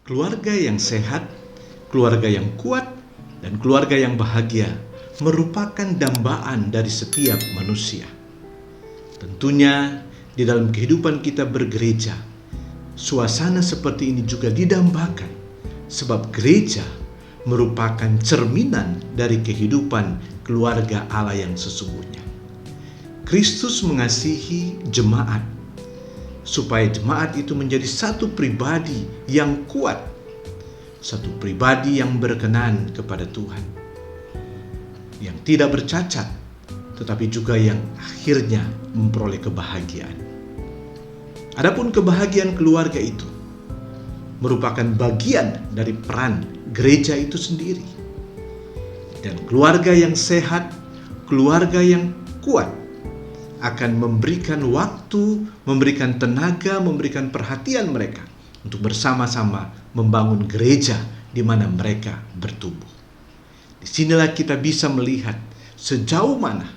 Keluarga yang sehat, keluarga yang kuat, dan keluarga yang bahagia merupakan dambaan dari setiap manusia. Tentunya di dalam kehidupan kita bergereja, suasana seperti ini juga didambakan, sebab gereja merupakan cerminan dari kehidupan keluarga Allah yang sesungguhnya. Kristus mengasihi jemaat, supaya jemaat itu menjadi satu pribadi yang kuat, satu pribadi yang berkenan kepada Tuhan, yang tidak bercacat, tetapi juga yang akhirnya memperoleh kebahagiaan. Adapun kebahagiaan keluarga itu merupakan bagian dari peran gereja itu sendiri. Dan keluarga yang sehat, keluarga yang kuat akan memberikan waktu, memberikan tenaga, memberikan perhatian mereka untuk bersama-sama membangun gereja di mana mereka bertumbuh. Disinilah kita bisa melihat sejauh mana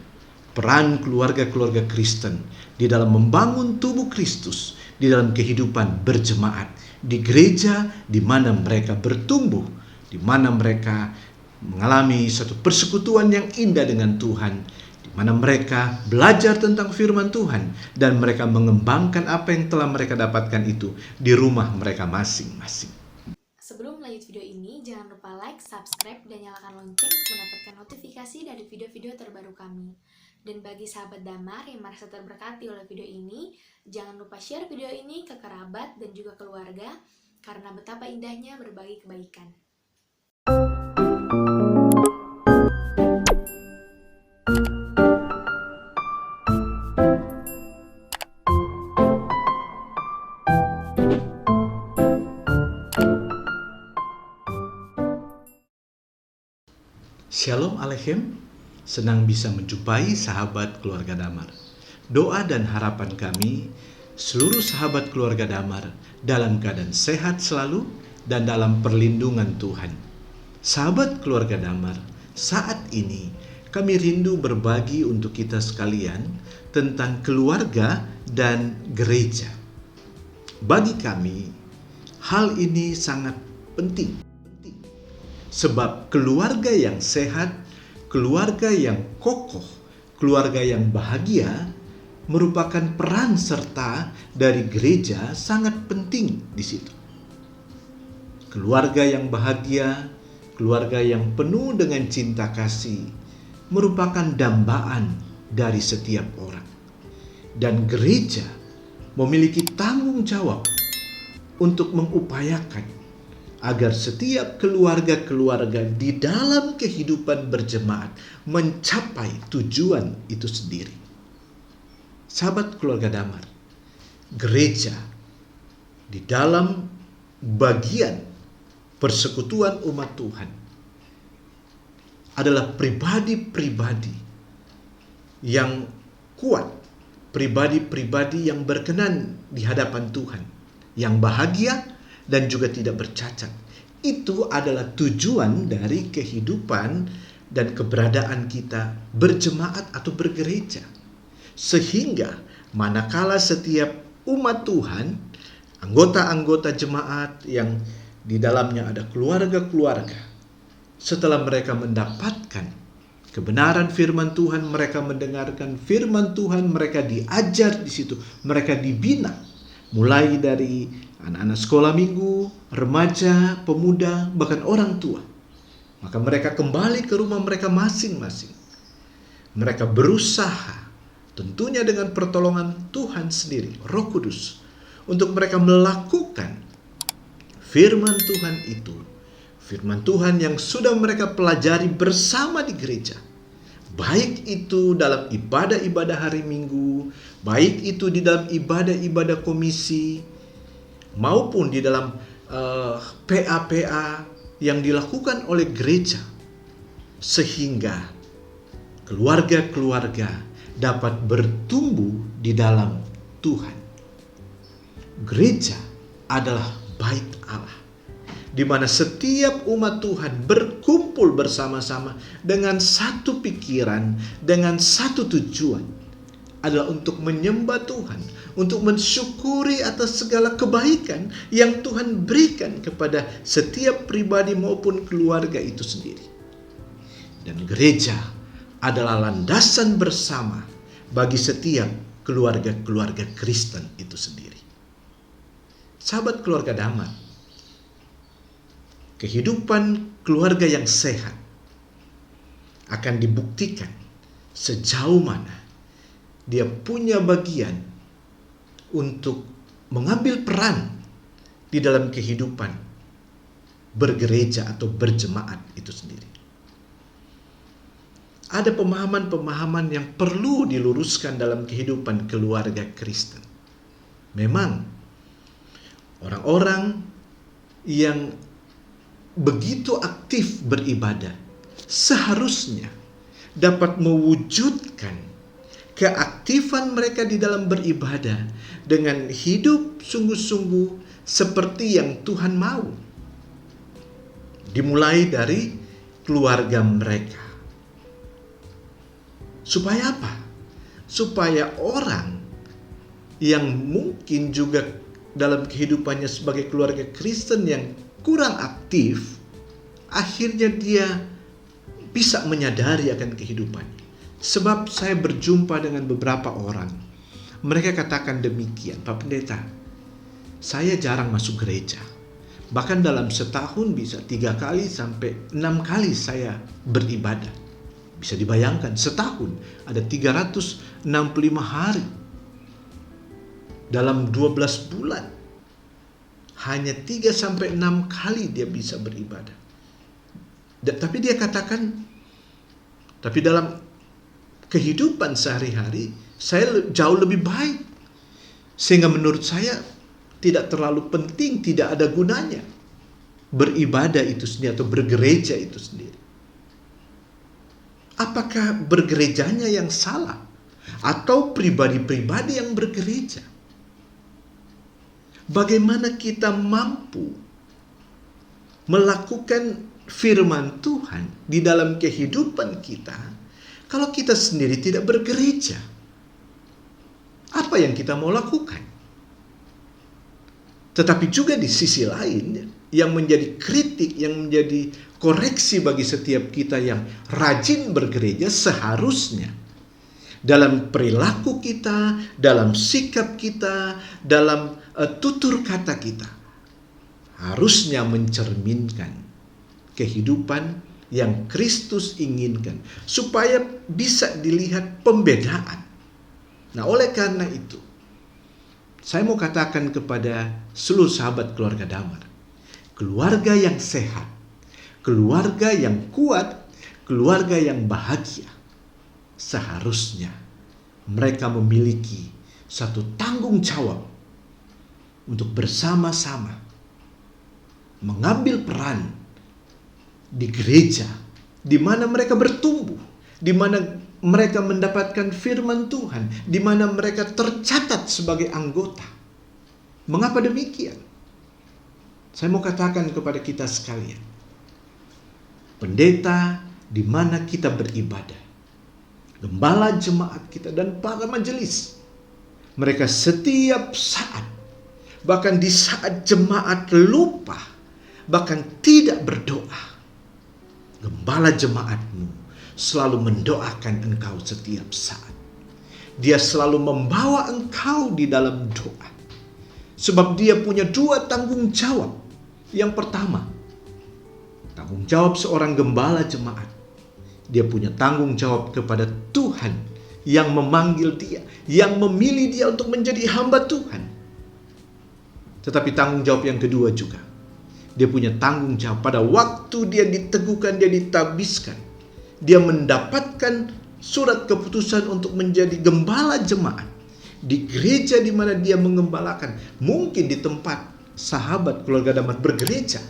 peran keluarga-keluarga Kristen di dalam membangun tubuh Kristus di dalam kehidupan berjemaat di gereja di mana mereka bertumbuh, di mana mereka mengalami satu persekutuan yang indah dengan Tuhan, di mana mereka belajar tentang firman Tuhan dan mereka mengembangkan apa yang telah mereka dapatkan itu di rumah mereka masing-masing. Sebelum melanjut video ini, jangan lupa like, subscribe, dan nyalakan lonceng untuk mendapatkan notifikasi dari video-video terbaru kami. Dan bagi sahabat Damar yang merasa terberkati oleh video ini, jangan lupa share video ini ke kerabat dan juga keluarga, karena betapa indahnya berbagi kebaikan. Shalom Aleichem, senang bisa menjumpai sahabat keluarga Damar. Doa dan harapan kami, seluruh sahabat keluarga Damar dalam keadaan sehat selalu dan dalam perlindungan Tuhan. Sahabat keluarga Damar, saat ini kami rindu berbagi untuk kita sekalian tentang keluarga dan gereja. Bagi kami, hal ini sangat penting. Sebab keluarga yang sehat, keluarga yang kokoh, keluarga yang bahagia merupakan peran serta dari gereja sangat penting di situ. Keluarga yang bahagia, keluarga yang penuh dengan cinta kasih merupakan dambaan dari setiap orang. Dan gereja memiliki tanggung jawab untuk mengupayakan agar setiap keluarga-keluarga di dalam kehidupan berjemaat mencapai tujuan itu sendiri. Sahabat keluarga Damar, gereja di dalam bagian persekutuan umat Tuhan adalah pribadi-pribadi yang kuat, pribadi-pribadi yang berkenan di hadapan Tuhan, yang bahagia dan juga tidak bercacat. Itu adalah tujuan dari kehidupan dan keberadaan kita berjemaat atau bergereja. Sehingga manakala setiap umat Tuhan, anggota-anggota jemaat yang di dalamnya ada keluarga-keluarga, setelah mereka mendapatkan kebenaran firman Tuhan, mereka mendengarkan firman Tuhan, mereka diajar di situ, mereka dibina, mulai dari anak-anak sekolah minggu, remaja, pemuda, bahkan orang tua. Maka mereka kembali ke rumah mereka masing-masing. Mereka berusaha, tentunya dengan pertolongan Tuhan sendiri, Roh Kudus, untuk mereka melakukan firman Tuhan itu. Firman Tuhan yang sudah mereka pelajari bersama di gereja. Baik itu dalam ibadah-ibadah hari Minggu, baik itu di dalam ibadah-ibadah komisi, maupun di dalam PA-PA yang dilakukan oleh gereja, sehingga keluarga-keluarga dapat bertumbuh di dalam Tuhan. Gereja adalah bait Allah, di mana setiap umat Tuhan berkumpul bersama-sama dengan satu pikiran, dengan satu tujuan. adalah untuk menyembah Tuhan, untuk mensyukuri atas segala kebaikan yang Tuhan berikan kepada setiap pribadi maupun keluarga itu sendiri. Dan gereja adalah landasan bersama bagi setiap keluarga-keluarga Kristen itu sendiri. Sahabat keluarga Damar, kehidupan keluarga yang sehat akan dibuktikan sejauh mana dia punya bagian untuk mengambil peran di dalam kehidupan bergereja atau berjemaat itu sendiri. Ada pemahaman-pemahaman yang perlu diluruskan dalam kehidupan keluarga Kristen. Memang orang-orang yang begitu aktif beribadah seharusnya dapat mewujudkan keaktifan mereka di dalam beribadah dengan hidup sungguh-sungguh seperti yang Tuhan mau. Dimulai dari keluarga mereka. Supaya apa? Supaya orang yang mungkin juga dalam kehidupannya sebagai keluarga Kristen yang kurang aktif, akhirnya dia bisa menyadari akan kehidupannya. Sebab saya berjumpa dengan beberapa orang. Mereka katakan demikian, Pak Pendeta, saya jarang masuk gereja. Bahkan dalam setahun bisa 3 kali sampai 6 kali saya beribadah. Bisa dibayangkan, setahun ada 365 hari. Dalam 12 bulan, hanya 3 sampai 6 kali dia bisa beribadah. Tapi dia katakan, tapi dalam kehidupan sehari-hari saya jauh lebih baik. Sehingga menurut saya tidak terlalu penting, tidak ada gunanya beribadah itu sendiri atau bergereja itu sendiri. Apakah bergerejanya yang salah? Atau pribadi-pribadi yang bergereja? Bagaimana kita mampu melakukan firman Tuhan di dalam kehidupan kita kalau kita sendiri tidak bergereja? Apa yang kita mau lakukan? Tetapi juga di sisi lain, yang menjadi kritik, yang menjadi koreksi bagi setiap kita yang rajin bergereja, seharusnya dalam perilaku kita, dalam sikap kita, dalam tutur kata kita, harusnya mencerminkan kehidupan yang Kristus inginkan, supaya bisa dilihat pembedaan. Nah, oleh karena itu, saya mau katakan kepada seluruh sahabat keluarga Damar, keluarga yang sehat, keluarga yang kuat, keluarga yang bahagia, seharusnya mereka memiliki satu tanggung jawab untuk bersama-sama mengambil peran di gereja, di mana mereka bertumbuh, di mana mereka mendapatkan firman Tuhan, di mana mereka tercatat sebagai anggota. Mengapa demikian? Saya mau katakan kepada kita sekalian, pendeta di mana kita beribadah, gembala jemaat kita dan para majelis, mereka setiap saat, bahkan di saat jemaat lupa, bahkan tidak berdoa, gembala jemaatmu selalu mendoakan engkau setiap saat. Dia selalu membawa engkau di dalam doa. Sebab dia punya 2 tanggung jawab. Yang pertama, tanggung jawab seorang gembala jemaat. Dia punya tanggung jawab kepada Tuhan yang memanggil dia, yang memilih dia untuk menjadi hamba Tuhan. Tetapi tanggung jawab yang kedua juga, dia punya tanggung jawab pada waktu dia diteguhkan, dia ditabiskan, dia mendapatkan surat keputusan untuk menjadi gembala jemaat di gereja di mana dia mengembalakan. Mungkin di tempat sahabat keluarga Damar bergereja,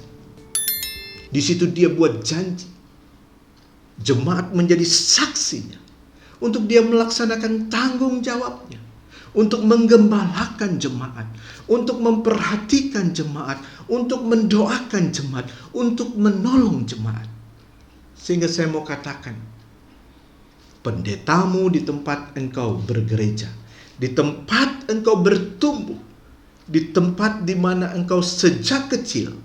di situ dia buat janji, jemaat menjadi saksinya, untuk dia melaksanakan tanggung jawabnya, untuk menggembalakan jemaat, untuk memperhatikan jemaat, untuk mendoakan jemaat, untuk menolong jemaat. Sehingga saya mau katakan, pendetamu di tempat engkau bergereja, di tempat engkau bertumbuh, di tempat di mana engkau sejak kecil,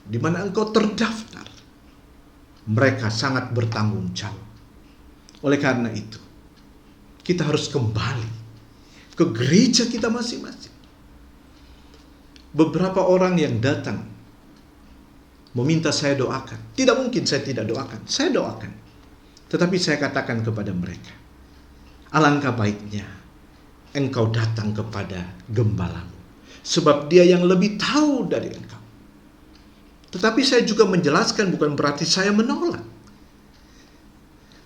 di mana engkau terdaftar. Mereka sangat bertanggung jawab. Oleh karena itu, kita harus kembali ke gereja kita masing-masing. Beberapa orang yang datang meminta saya doakan. Tidak mungkin saya tidak doakan. Saya doakan. Tetapi saya katakan kepada mereka, alangkah baiknya engkau datang kepada gembalamu, sebab dia yang lebih tahu dari engkau. Tetapi saya juga menjelaskan, bukan berarti saya menolak.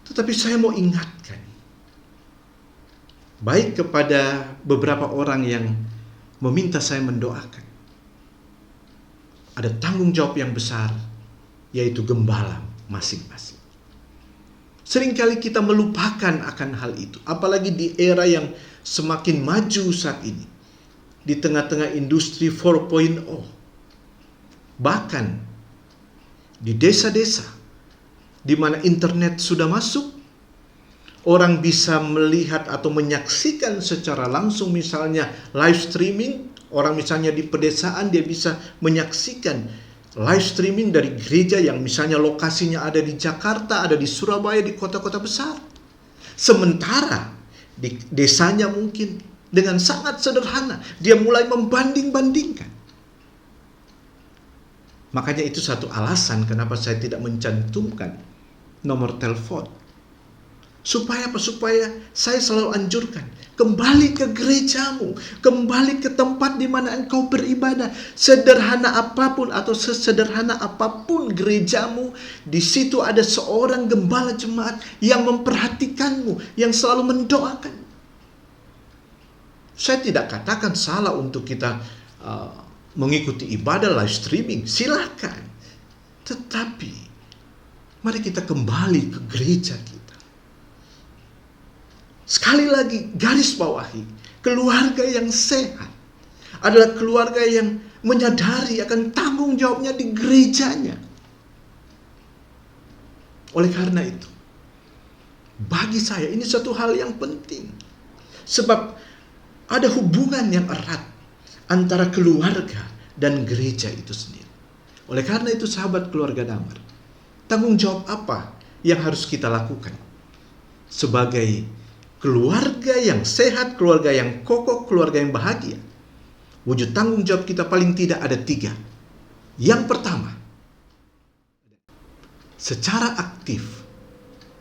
Tetapi saya mau ingatkan, baik kepada beberapa orang yang meminta saya mendoakan. Ada tanggung jawab yang besar, yaitu gembala masing-masing. Seringkali kita melupakan akan hal itu, apalagi di era yang semakin maju saat ini, di tengah-tengah industri 4.0. Bahkan di desa-desa di mana internet sudah masuk, orang bisa melihat atau menyaksikan secara langsung, misalnya live streaming. Orang misalnya di pedesaan, dia bisa menyaksikan live streaming dari gereja yang misalnya lokasinya ada di Jakarta, ada di Surabaya, di kota-kota besar. Sementara di desanya mungkin dengan sangat sederhana, dia mulai membanding-bandingkan. Makanya itu satu alasan kenapa saya tidak mencantumkan nomor telepon. Supaya apa? Supaya saya selalu anjurkan, kembali ke gerejamu, kembali ke tempat di mana engkau beribadah. Sederhana apapun atau sesederhana apapun gerejamu, di situ ada seorang gembala jemaat yang memperhatikanmu, yang selalu mendoakan. Saya tidak katakan salah untuk kita mengikuti ibadah live streaming, silakan. Tetapi mari kita kembali ke gereja kita. Sekali lagi garis bawahi, keluarga yang sehat adalah keluarga yang menyadari akan tanggung jawabnya di gerejanya. Oleh karena itu, bagi saya ini satu hal yang penting. Sebab ada hubungan yang erat antara keluarga dan gereja itu sendiri. Oleh karena itu, sahabat keluarga Damar, tanggung jawab apa yang harus kita lakukan sebagai keluarga yang sehat, keluarga yang kokoh, keluarga yang bahagia? Wujud tanggung jawab kita paling tidak ada 3. Yang pertama, secara aktif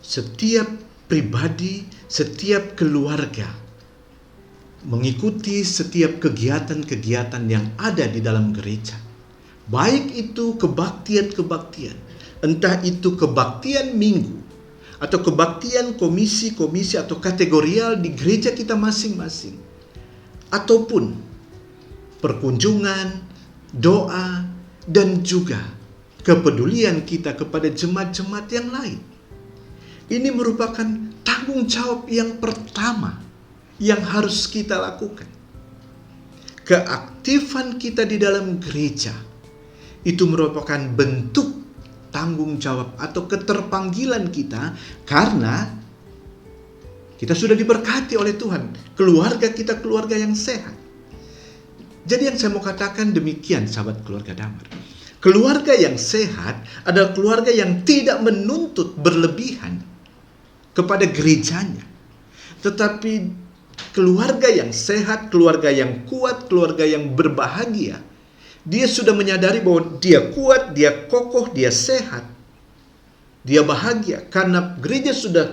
setiap pribadi, setiap keluarga mengikuti setiap kegiatan-kegiatan yang ada di dalam gereja. Baik itu kebaktian-kebaktian, entah itu kebaktian minggu, atau kebaktian komisi-komisi atau kategorial di gereja kita masing-masing, ataupun perkunjungan, doa, dan juga kepedulian kita kepada jemaat-jemaat yang lain. Ini merupakan tanggung jawab yang pertama yang harus kita lakukan. Keaktifan kita di dalam gereja itu merupakan bentuk tanggung jawab atau keterpanggilan kita, karena kita sudah diberkati oleh Tuhan. Keluarga kita keluarga yang sehat. Jadi yang saya mau katakan demikian, sahabat keluarga Damar. Keluarga yang sehat adalah keluarga yang tidak menuntut berlebihan kepada gerejanya. Tetapi keluarga yang sehat, keluarga yang kuat, keluarga yang berbahagia, dia sudah menyadari bahwa dia kuat, dia kokoh, dia sehat, dia bahagia. Karena gereja sudah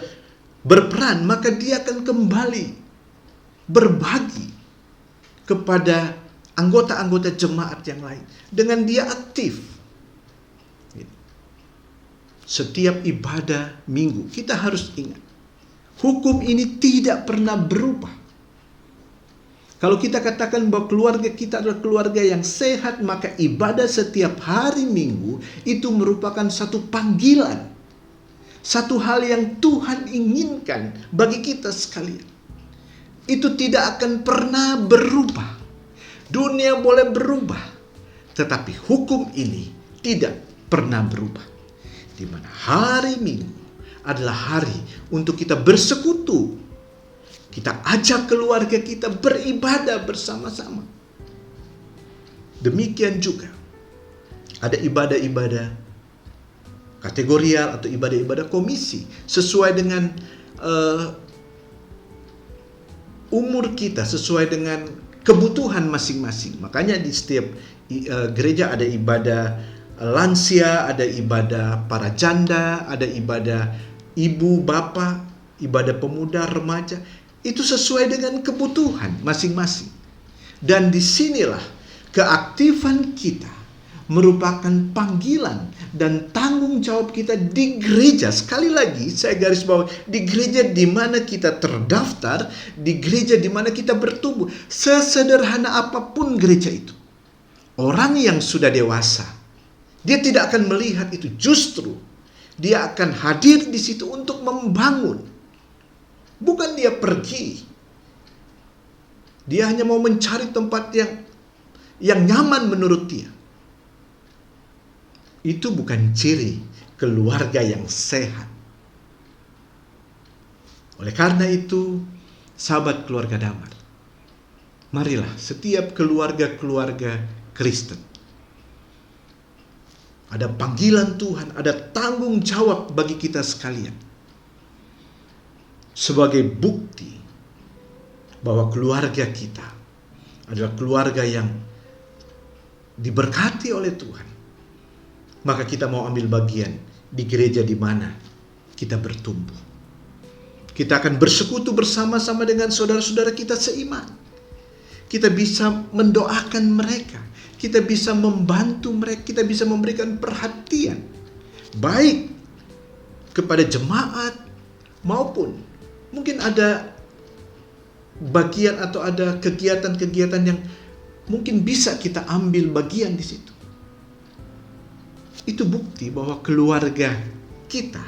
berperan, maka dia akan kembali berbagi kepada anggota-anggota jemaat yang lain. Dengan dia aktif. Setiap ibadah minggu, kita harus ingat, hukum ini tidak pernah berubah. Kalau kita katakan bahwa keluarga kita adalah keluarga yang sehat, maka ibadah setiap hari minggu itu merupakan satu panggilan. Satu hal yang Tuhan inginkan bagi kita sekalian. Itu tidak akan pernah berubah. Dunia boleh berubah, tetapi hukum ini tidak pernah berubah. Di mana hari Minggu adalah hari untuk kita bersekutu. Kita ajak keluarga kita beribadah bersama-sama. Demikian juga ada ibadah-ibadah kategorial atau ibadah-ibadah komisi sesuai dengan umur kita, sesuai dengan kebutuhan masing-masing. Makanya di setiap gereja ada ibadah lansia, ada ibadah para janda, ada ibadah ibu, bapak, ibadah pemuda, remaja. Itu sesuai dengan kebutuhan masing-masing. Dan disinilah keaktifan kita merupakan panggilan dan tanggung jawab kita di gereja. Sekali lagi saya garis bawah, di gereja di mana kita terdaftar, di gereja di mana kita bertumbuh. Sesederhana apapun gereja itu, orang yang sudah dewasa, dia tidak akan melihat itu. Justru dia akan hadir di situ untuk membangun. Bukan dia pergi. Dia hanya mau mencari tempat yang nyaman menurut dia. Itu bukan ciri keluarga yang sehat. Oleh karena itu, sahabat keluarga Damar, marilah setiap keluarga-keluarga Kristen, ada panggilan Tuhan, ada tanggung jawab bagi kita sekalian. Sebagai bukti bahwa keluarga kita adalah keluarga yang diberkati oleh Tuhan, maka kita mau ambil bagian di gereja di mana kita bertumbuh. Kita akan bersekutu bersama-sama dengan saudara-saudara kita seiman. Kita bisa mendoakan mereka. Kita bisa membantu mereka. Kita bisa memberikan perhatian. Baik kepada jemaat maupun mungkin ada bagian atau ada kegiatan-kegiatan yang mungkin bisa kita ambil bagian di situ. Itu bukti bahwa keluarga kita,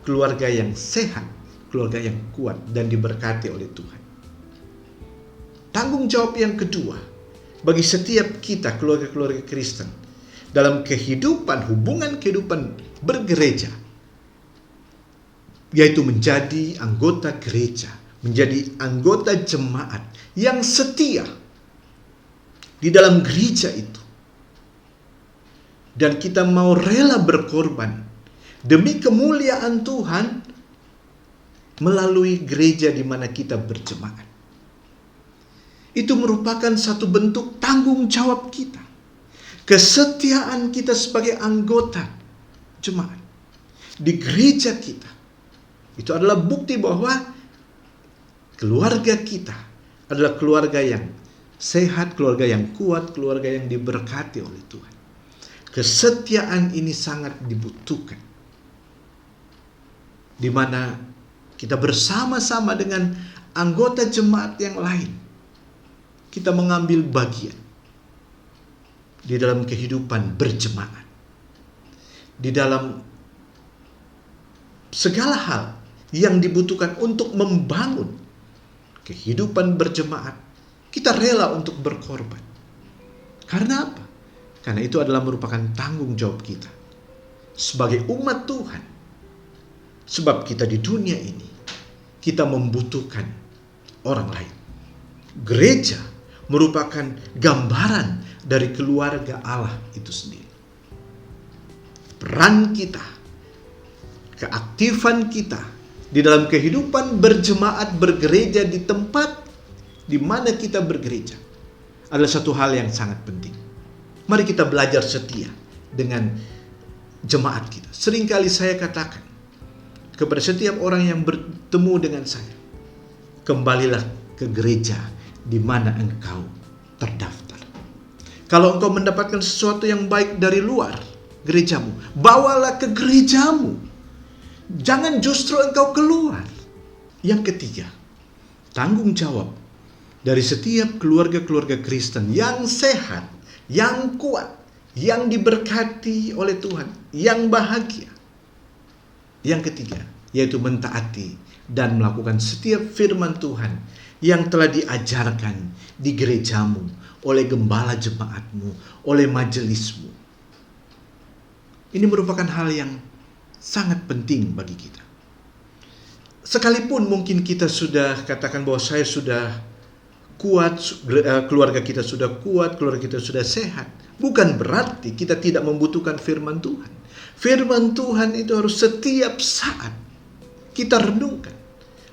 keluarga yang sehat, keluarga yang kuat dan diberkati oleh Tuhan. Tanggung jawab yang kedua bagi setiap kita keluarga-keluarga Kristen dalam kehidupan, hubungan kehidupan bergereja, yaitu menjadi anggota gereja, menjadi anggota jemaat yang setia di dalam gereja itu. Dan kita mau rela berkorban demi kemuliaan Tuhan melalui gereja di mana kita berjemaat. Itu merupakan satu bentuk tanggung jawab kita. Kesetiaan kita sebagai anggota jemaat di gereja kita. Itu adalah bukti bahwa keluarga kita adalah keluarga yang sehat, keluarga yang kuat, keluarga yang diberkati oleh Tuhan. Kesetiaan ini sangat dibutuhkan. Di mana kita bersama-sama dengan anggota jemaat yang lain, kita mengambil bagian di dalam kehidupan berjemaat. Di dalam segala hal yang dibutuhkan untuk membangun kehidupan berjemaat, kita rela untuk berkorban. Karena apa? Karena itu adalah merupakan tanggung jawab kita sebagai umat Tuhan. Sebab kita di dunia ini, kita membutuhkan orang lain. Gereja merupakan gambaran dari keluarga Allah itu sendiri. Peran kita, keaktifan kita di dalam kehidupan berjemaat bergereja di tempat di mana kita bergereja adalah satu hal yang sangat penting. Mari kita belajar setia dengan jemaat kita. Seringkali saya katakan kepada setiap orang yang bertemu dengan saya, kembalilah ke gereja di mana engkau terdaftar. Kalau engkau mendapatkan sesuatu yang baik dari luar gerejamu, bawalah ke gerejamu. Jangan justru engkau keluar. Yang ketiga, tanggung jawab dari setiap keluarga-keluarga Kristen yang sehat, yang kuat, yang diberkati oleh Tuhan, yang bahagia. Yang ketiga, yaitu mentaati dan melakukan setiap firman Tuhan yang telah diajarkan di gerejamu, oleh gembala jemaatmu, oleh majelismu. Ini merupakan hal yang sangat penting bagi kita. sekalipun mungkin kita sudah katakan bahwa saya sudah kuat, keluarga kita sudah kuat, keluarga kita sudah sehat, bukan berarti kita tidak membutuhkan firman Tuhan. Firman Tuhan itu harus setiap saat kita renungkan.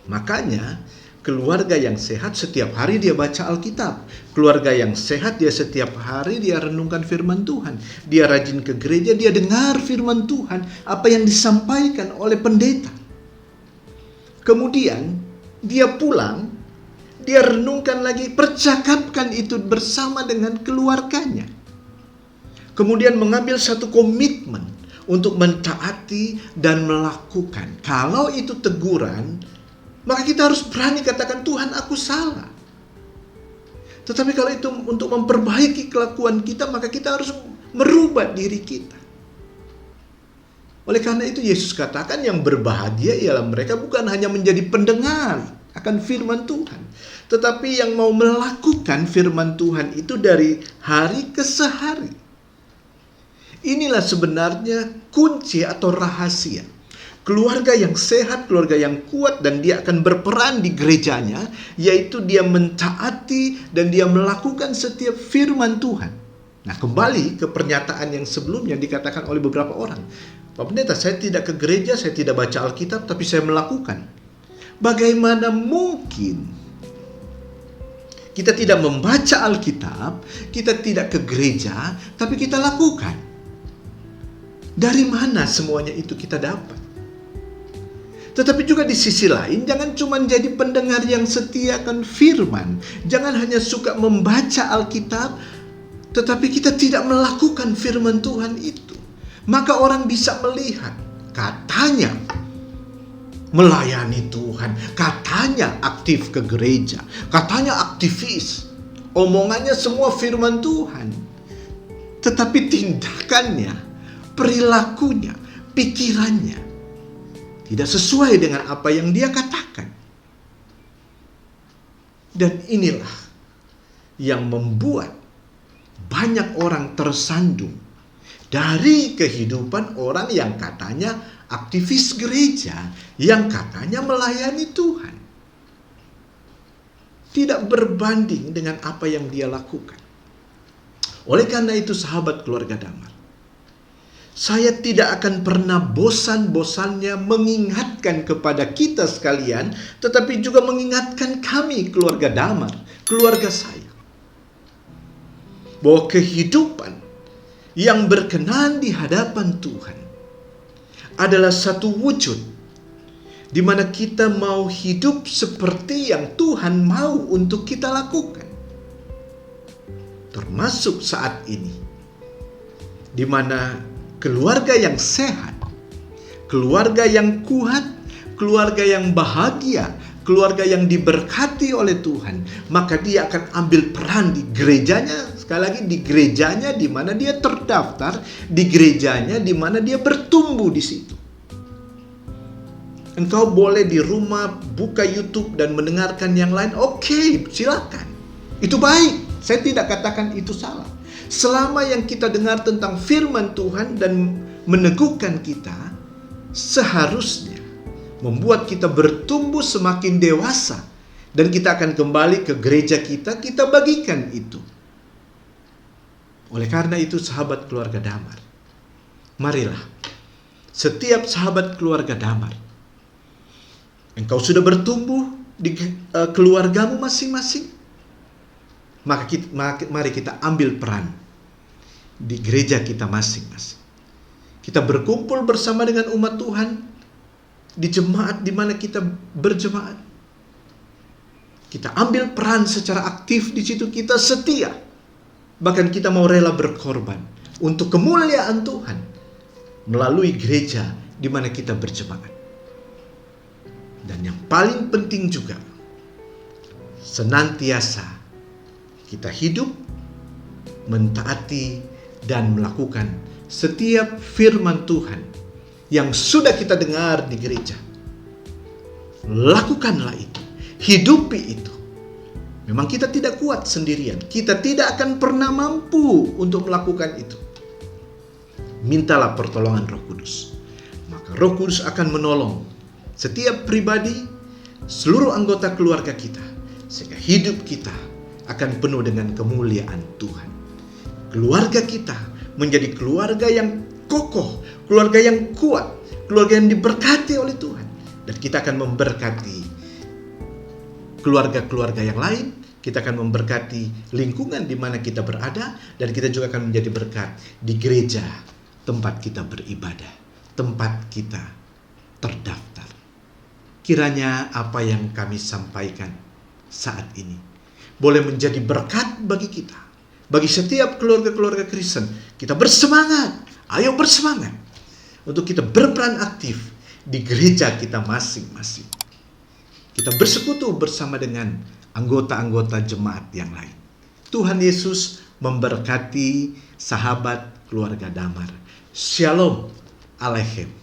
Makanya keluarga yang sehat setiap hari dia baca Alkitab. Keluarga yang sehat dia setiap hari dia renungkan firman Tuhan. Dia rajin ke gereja, dia dengar firman Tuhan, apa yang disampaikan oleh pendeta. Kemudian dia pulang, dia renungkan lagi, percakapkan itu bersama dengan keluarganya. Kemudian mengambil satu komitmen untuk mentaati dan melakukan. Kalau itu teguran, maka kita harus berani katakan, Tuhan aku salah. Tetapi kalau itu untuk memperbaiki kelakuan kita, maka kita harus merubah diri kita. Oleh karena itu Yesus katakan yang berbahagia ialah mereka bukan hanya menjadi pendengar akan firman Tuhan, tetapi yang mau melakukan firman Tuhan itu dari hari ke sehari. Inilah sebenarnya kunci atau rahasia. Keluarga yang sehat, keluarga yang kuat, dan dia akan berperan di gerejanya, yaitu dia mentaati dan dia melakukan setiap firman Tuhan. Nah, kembali ke pernyataan yang sebelumnya dikatakan oleh beberapa orang. Pak Pendeta, saya tidak ke gereja, saya tidak baca Alkitab, tapi saya melakukan. Bagaimana mungkin kita tidak membaca Alkitab, kita tidak ke gereja, tapi kita lakukan? Dari mana semuanya itu kita dapat? Tetapi juga di sisi lain, jangan cuma jadi pendengar yang setia akan firman. Jangan hanya suka membaca Alkitab, tetapi kita tidak melakukan firman Tuhan itu. Maka orang bisa melihat, katanya melayani Tuhan, katanya aktif ke gereja, katanya aktivis, omongannya semua firman Tuhan. Tetapi tindakannya, perilakunya, pikirannya tidak sesuai dengan apa yang dia katakan. Dan inilah yang membuat banyak orang tersandung dari kehidupan orang yang katanya aktivis gereja, yang katanya melayani Tuhan. Tidak berbanding dengan apa yang dia lakukan. Oleh karena itu sahabat keluarga Damar, saya tidak akan pernah bosan-bosannya mengingatkan kepada kita sekalian, tetapi juga mengingatkan kami keluarga Damar, keluarga saya, bahwa kehidupan yang berkenan di hadapan Tuhan adalah satu wujud di mana kita mau hidup seperti yang Tuhan mau untuk kita lakukan. Termasuk saat ini, di mana keluarga yang sehat, keluarga yang kuat, keluarga yang bahagia, keluarga yang diberkati oleh Tuhan, maka dia akan ambil peran di gerejanya. Sekali lagi, di gerejanya di mana dia terdaftar, di gerejanya di mana dia bertumbuh di situ. Engkau boleh di rumah buka YouTube dan mendengarkan yang lain, oke, silakan. Itu baik, saya tidak katakan itu salah. Selama yang kita dengar tentang firman Tuhan dan meneguhkan kita, seharusnya membuat kita bertumbuh semakin dewasa. Dan kita akan kembali ke gereja kita bagikan itu. Oleh karena itu sahabat keluarga Damar, marilah setiap sahabat keluarga Damar, engkau sudah bertumbuh di keluargamu masing-masing, mari kita ambil peran di gereja kita masing-masing. Kita berkumpul bersama dengan umat Tuhan di jemaat di mana kita berjemaat. Kita ambil peran secara aktif di situ, kita setia. Bahkan kita mau rela berkorban untuk kemuliaan Tuhan melalui gereja di mana kita berjemaat. Dan yang paling penting juga, senantiasa kita hidup mentaati dan melakukan setiap firman Tuhan yang sudah kita dengar di gereja. Lakukanlah itu, hidupi itu. Memang kita tidak kuat sendirian, kita tidak akan pernah mampu untuk melakukan itu. Mintalah pertolongan Roh Kudus, maka Roh Kudus akan menolong setiap pribadi, seluruh anggota keluarga kita, sehingga hidup kita akan penuh dengan kemuliaan Tuhan. Keluarga kita menjadi keluarga yang kokoh, keluarga yang kuat, keluarga yang diberkati oleh Tuhan. Dan kita akan memberkati keluarga-keluarga yang lain, kita akan memberkati lingkungan di mana kita berada, dan kita juga akan menjadi berkat di gereja tempat kita beribadah, tempat kita terdaftar. Kiranya apa yang kami sampaikan saat ini boleh menjadi berkat bagi kita, bagi setiap keluarga-keluarga Kristen. Kita bersemangat, ayo bersemangat untuk kita berperan aktif di gereja kita masing-masing. Kita bersekutu bersama dengan anggota-anggota jemaat yang lain. Tuhan Yesus memberkati sahabat keluarga Damar. Shalom Aleichem.